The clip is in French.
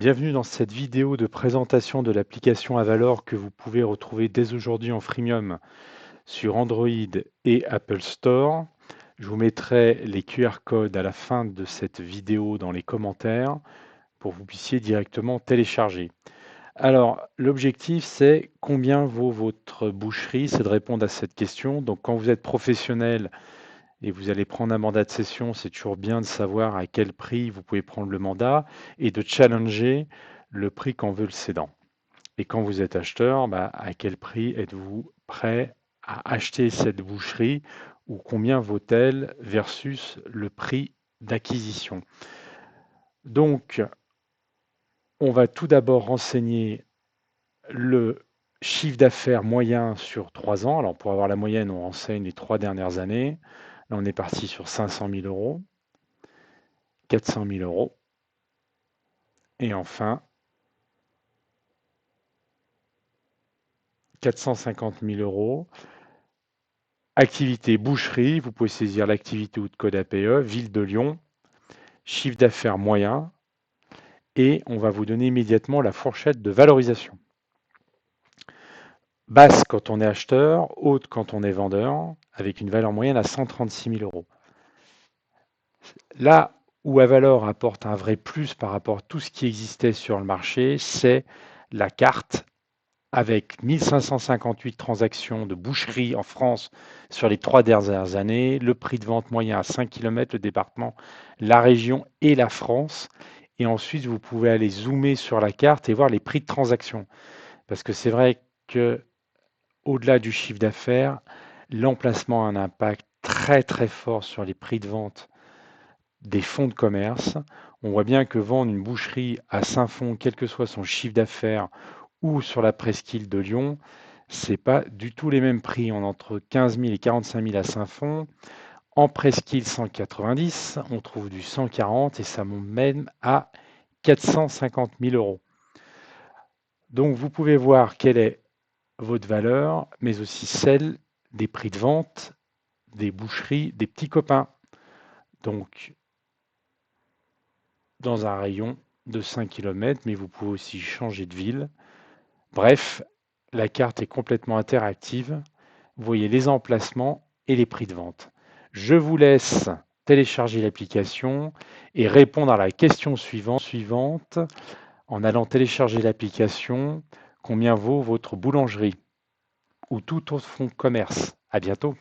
Bienvenue dans cette vidéo de présentation de l'application Avalor que vous pouvez retrouver dès aujourd'hui en freemium sur Android et Apple Store. Je vous mettrai les QR codes à la fin de cette vidéo dans les commentaires pour que vous puissiez directement télécharger. Alors, l'objectif, c'est combien vaut votre boucherie? C'est de répondre à cette question. Donc, quand vous êtes professionnel et vous allez prendre un mandat de session, c'est toujours bien de savoir à quel prix vous pouvez prendre le mandat et de challenger le prix qu'en veut le cédant. Et quand vous êtes acheteur, à quel prix êtes-vous prêt à acheter cette boucherie ou combien vaut-elle versus le prix d'acquisition? Donc, on va tout d'abord renseigner le chiffre d'affaires moyen sur 3 ans. Alors, pour avoir la moyenne, on renseigne les 3 dernières années. Là, on est parti sur 500 000 euros, 400 000 euros. Et enfin, 450 000 euros. Activité boucherie, vous pouvez saisir l'activité ou de code APE, ville de Lyon, chiffre d'affaires moyen, et on va vous donner immédiatement la fourchette de valorisation. Basse quand on est acheteur, haute quand on est vendeur, avec une valeur moyenne à 136 000 euros. Là où Avalor apporte un vrai plus par rapport à tout ce qui existait sur le marché, c'est la carte avec 1558 transactions de boucherie en France sur les 3 dernières années, le prix de vente moyen à 5 km, le département, la région et la France. Et ensuite, vous pouvez aller zoomer sur la carte et voir les prix de transaction. Parce que c'est vrai que au-delà du chiffre d'affaires, l'emplacement a un impact très très fort sur les prix de vente des fonds de commerce. On voit bien que vendre une boucherie à Saint-Fond, quel que soit son chiffre d'affaires, ou sur la presqu'île de Lyon, c'est pas du tout les mêmes prix. On est entre 15 000 et 45 000 à Saint-Fond. En presqu'île 190, on trouve du 140 et ça monte même à 450 000 euros. Donc vous pouvez voir quelle est votre valeur, mais aussi celle des prix de vente des boucheries des petits copains. Donc dans un rayon de 5 km, mais vous pouvez aussi changer de ville. Bref, la carte est complètement interactive. Vous voyez les emplacements et les prix de vente. Je vous laisse télécharger l'application et répondre à la question suivante en allant télécharger l'application. Combien vaut votre boulangerie ou tout autre fonds de commerce? À bientôt.